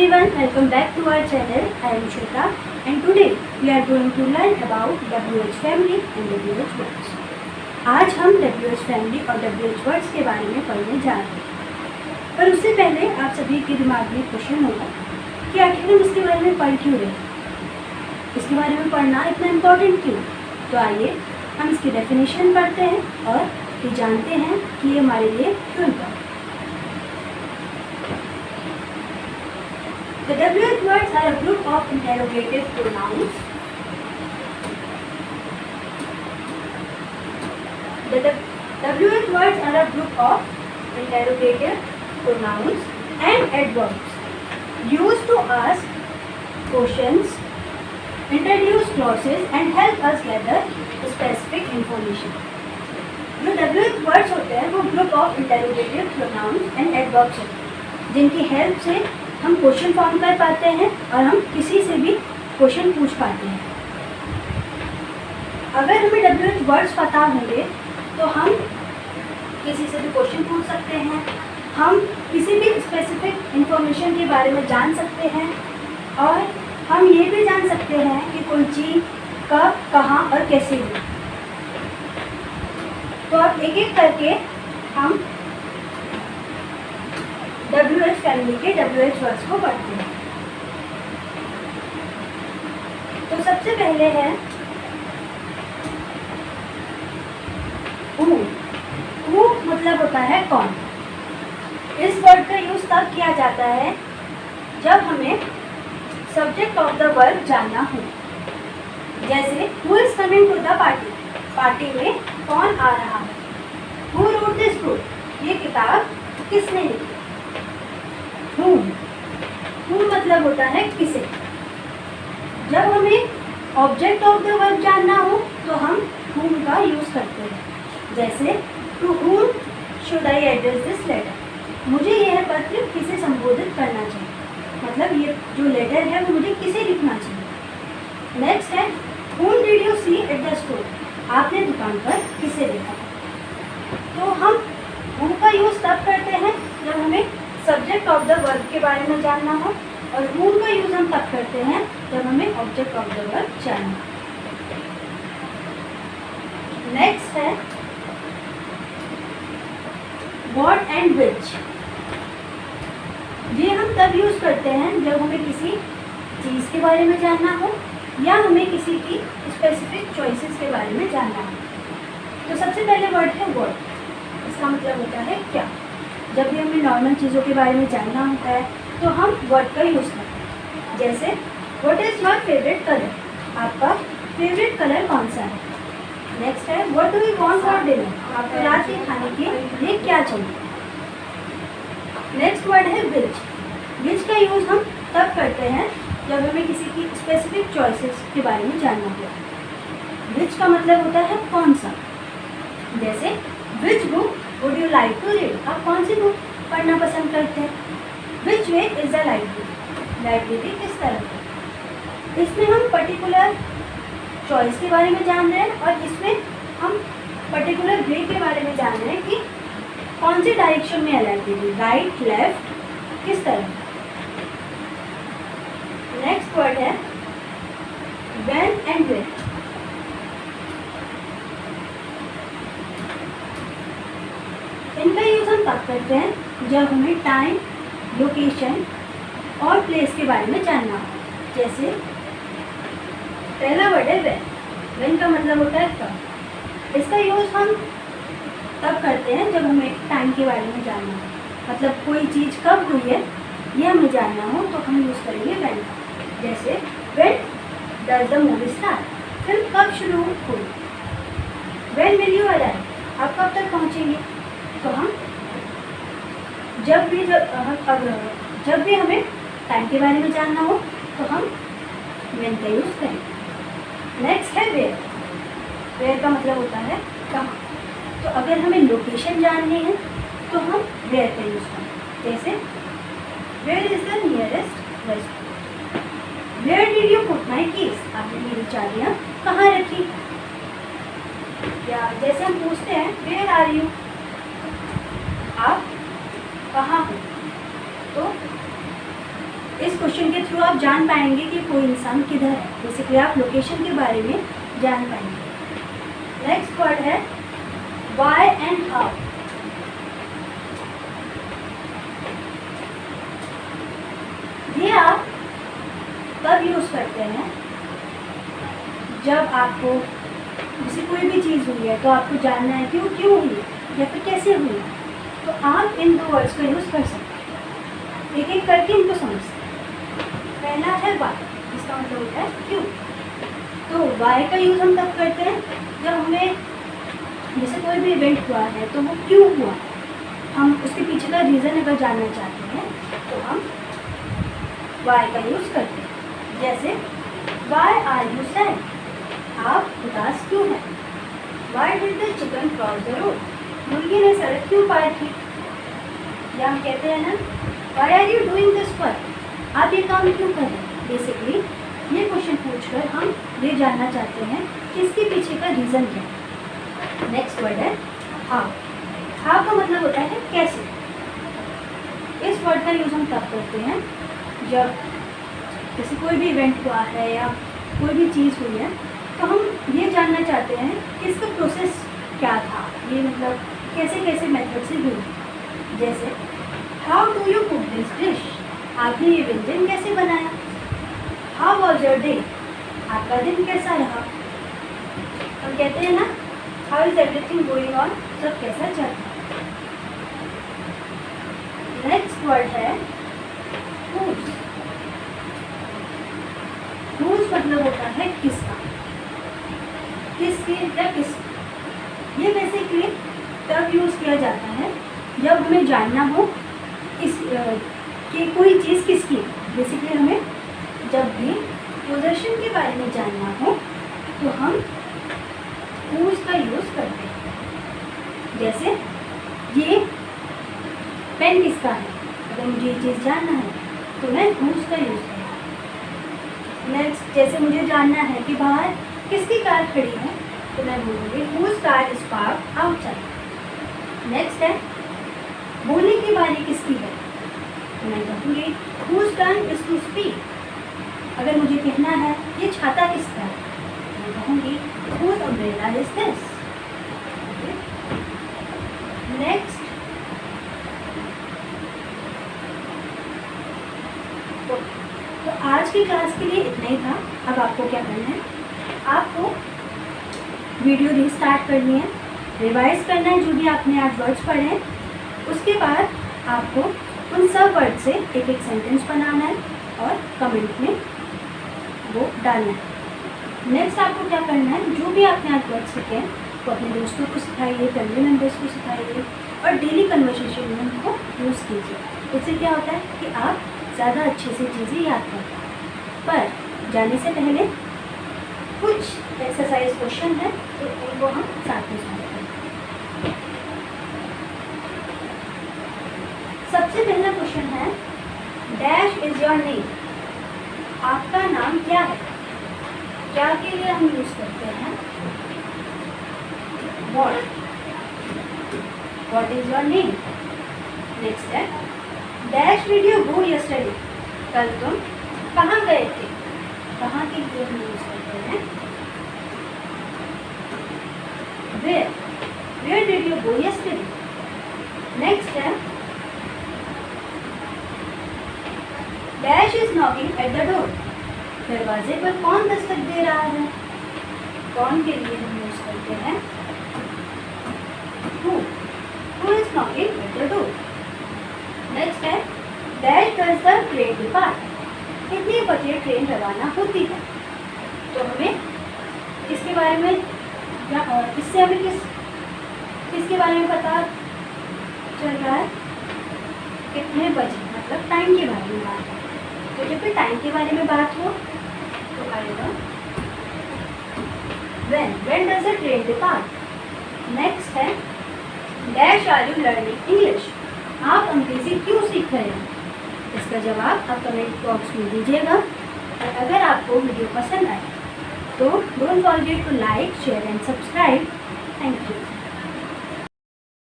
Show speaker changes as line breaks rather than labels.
everyone, welcome back to our channel. I am Shweta and today we are going to learn about WH family and WH words. आज हम WH family और WH words के बारे में पढ़ने जा रहे हैं, पर उससे पहले आप सभी के दिमाग में क्वेश्चन होगा कि आखिर हम इसके बारे में पढ़ क्यों रहे हैं, इसके बारे में पढ़ना इतना इम्पोर्टेंट क्यों। तो आइए हम इसकी डेफिनेशन पढ़ते हैं और ये जानते हैं कि ये हमारे लिए क्यों important. The WH words are a group of interrogative pronouns. The WH words are a group of interrogative pronouns and adverbs used to ask questions, introduce clauses and help us gather specific information. जो WH words होते हैं वो group of interrogative pronouns and adverbs होते हैं, जिनकी help से हम question form कर पाते हैं और हम किसी से भी क्वेश्चन पूछ पाते हैं। अगर हमें WH वर्ड्स पता होंगे तो हम किसी से भी क्वेश्चन पूछ सकते हैं, हम किसी भी स्पेसिफिक इंफॉर्मेशन के बारे में जान सकते हैं और हम ये भी जान सकते हैं कि कोई चीज़ कब, कहाँ और कैसे हुई। तो अब एक एक करके हम WH फैमिली के WH वर्ड्स को पढ़ते हैं। तो सबसे पहले है हु मतलब होता है कौन। इस वर्ड का यूज तब किया जाता है जब हमें सब्जेक्ट ऑफ द वर्ड जानना हो। जैसे who is coming to the party, party में कौन आ रहा है। हु रोट दिस बुक, ये किताब किसने लिखी। हु मतलब होता है किसे। जब हमें ऑब्जेक्ट ऑफ द वर्ब जानना हो तो हम whom का यूज करते हैं। जैसे to whom should I address this letter, मुझे यह पत्र किसे संबोधित करना चाहिए, मतलब ये जो लेटर है वो मुझे किसे लिखना चाहिए। नेक्स्ट है whom did you see at the store, आपने दुकान पर किसे देखा। तो हम whom का यूज तब करते हैं जब हमें सब्जेक्ट ऑफ द वर्ब के बारे में जानना हो और whom का यूज हम तब करते हैं जब हमें ऑब्जेक्ट ऑफ द वर्ब जानना हो। नेक्स्ट है व्हाट एंड विच, ये हम तब यूज करते हैं जब हमें किसी चीज़ के बारे में जानना हो या हमें किसी की स्पेसिफिक चॉइसेस के बारे में जानना हो। तो सबसे पहले वर्ड है व्हाट, इसका मतलब होता है क्या। जब भी हमें नॉर्मल चीज़ों के बारे में जानना होता है तो हम व्हाट का यूज़ करते हैं। जैसे what is your favourite colour, आपका फेवरेट कलर कौन सा है। नेक्स्ट है what do you want for dinner, आपको रात के खाने के लिए क्या चाहिए। नेक्स्ट वर्ड है विच का यूज़ हम तब करते हैं जब हमें किसी की स्पेसिफिक चॉइसेस के बारे में जानना होता है। विच का मतलब होता है कौन सा। जैसे which book would you like to read, आप कौन सी बुक पढ़ना पसंद करते हैं। Which way is the library, library किस तरफ है। इसमें हम पर्टिकुलर चॉइस के बारे में जान रहे हैं और इसमें हम पर्टिकुलर वे के बारे में जान रहे हैं कि कौन सी डायरेक्शन में है लाइब्रेरी, राइट, लेफ्ट, किस तरफ। नेक्स्ट वर्ड है व्हेन एंड वेयर। इनका यूज़ हम तब करते हैं जब हमें टाइम, लोकेशन और प्लेस के बारे में जानना हो। जैसे पहला वर्ड है व्हेन का मतलब होता है कब। इसका यूज़ हम तब करते हैं जब हमें टाइम के बारे में जानना हो, मतलब कोई चीज़ कब हुई है ये हमें जानना हो तो हम यूज़ करेंगे व्हेन का। जैसे when does the movie start, film कब शुरू हुई। व्हेन विल यू अराइव, आप कब तक पहुँचेंगे। तो हम जब भी हमें टाइम के बारे में जानना हो तो हम व्हेन का यूज़ करेंगे। नेक्स्ट है वेयर, वेयर का मतलब होता है कहाँ। तो अगर हमें लोकेशन जाननी है तो हम वेयर का यूज़ करें। जैसे where is the nearest restaurant, where did you put my keys, आपने मेरी चाबियाँ कहाँ रखी। या जैसे हम पूछते हैं वेयर आर यू, आप कहाँ हो। तो इस क्वेश्चन के थ्रू आप जान पाएंगे कि कोई इंसान किधर है। बेसिकली आप लोकेशन के बारे में जान पाएंगे। नेक्स्ट वर्ड है वाई एंड हाउ। ये आप तब यूज करते हैं जब आपको जैसे कोई भी चीज़ हुई है तो आपको जानना है क्यों हुई है या फिर कैसे हुई है, तो आप इन दो वर्ड्स का यूज़ कर सकते हैं। एक एक करके इनको समझते हैं। पहला है वाई, इसका मतलब होता है क्यों। तो वाई का यूज़ हम तब करते हैं जब हमें जैसे कोई भी इवेंट हुआ है तो वो क्यों हुआ, हम उसके पीछे का रीज़न अगर जानना चाहते हैं तो हम वाई का यूज़ करते हैं। जैसे वाई आर यू सैड, आप उदास क्यों हैं। Why did the chicken cross the road, मुर्गी ने सड़क क्यों पार की। या हम कहते हैं ना why are you doing this work, आप ये काम क्यों कर रहे हैं। बेसिकली ये क्वेश्चन पूछकर हम ये जानना चाहते हैं कि इसके पीछे का रीज़न क्या है। नेक्स्ट वर्ड है हाउ। हाउ का मतलब होता है कैसे। इस वर्ड का यूज़ हम तब करते हैं जब जैसे कोई भी इवेंट हुआ है या कोई भी चीज़ हुई है तो हम ये जानना चाहते हैं कि इसका प्रोसेस क्या था, ये मतलब कैसे कैसे मेथड से हुई। जैसे how do you cook this dish, आपने ये व्यंजन कैसे बनाया। हाउ वॉज योर डे, आपका दिन कैसा रहा। हम कहते हैं ना how is everything going on, सब कैसा चल रहा है। नेक्स्ट वर्ड है whose। whose मतलब होता है किसका, किसके या किस। ये बेसिकली तब यूज़ किया जाता है जब हमें जानना हो कि कोई चीज़ किसकी। बेसिकली हमें जब भी पोजेशन के बारे में जानना हो तो हम whose का यूज़ करते हैं। जैसे ये पेन किसका है, अगर मुझे ये चीज़ जानना है तो मैं whose का यूज़ करूँगा। नेक्स्ट जैसे मुझे जानना है कि बाहर किसकी कार खड़ी है तो मैं बोलूँगी whose car is parked outside। Next है बोलने की बारी किसकी है तो मैं कहूँगी whose turn is to speak। अगर मुझे कहना है ये छाता किसका है तो मैं कहूँगी whose umbrella is this। Next तो आज की क्लास के लिए इतना ही था। अब आपको क्या करना है, आपको वीडियो रीस्टार्ट करनी है, रिवाइज करना है जो भी आपने आज वर्ड्स पढ़े हैं। उसके बाद आपको उन सब वर्ड से एक एक सेंटेंस बनाना है और कमेंट में वो डालना है। नेक्स्ट आपको क्या करना है, जो भी आपने आज वर्ड सीखे हैं वो अपने दोस्तों को सिखाइए, फैमिली मेम्बर्स को सिखाइए और डेली कन्वर्सेशन में उनको यूज़ कीजिए। उससे क्या होता है कि आप ज़्यादा अच्छे से चीज़ें याद करते हैं। पर जाने से पहले कुछ एक्सरसाइज क्वेश्चन है तो उनको हम साथ में सॉल्व करेंगे। सबसे पहला क्वेश्चन है डैश इज योर नेम, आपका नाम क्या है। क्या के लिए हम यूज करते हैं what is your name. Next है dash did you go yesterday, कल तुम कहाँ गए थे। कहाँ के लिए हम यूज करते हैं where did you go yesterday. Next है dash is knocking at the door, दरवाजे पर कौन दस्तक दे रहा है। कौन के लिए हम यूज करते हैं who is knocking at the door. Next है dash does the train depart, कितने बजे ट्रेन रवाना होती है। तो हमें इसके बारे में इससे हमें किसके बारे में पता चल रहा है, कितने बजे मतलब टाइम के बारे में बात है। तो जब भी टाइम के बारे में बात हो तो आएगा when does the train depart। Next है dash are you learning English, आप अंग्रेजी क्यों सीख रहे हैं। इसका जवाब आप कमेंट बॉक्स में दीजिएगा। और अगर आपको वीडियो पसंद आए तो don't forget to like, share and subscribe. Thank you.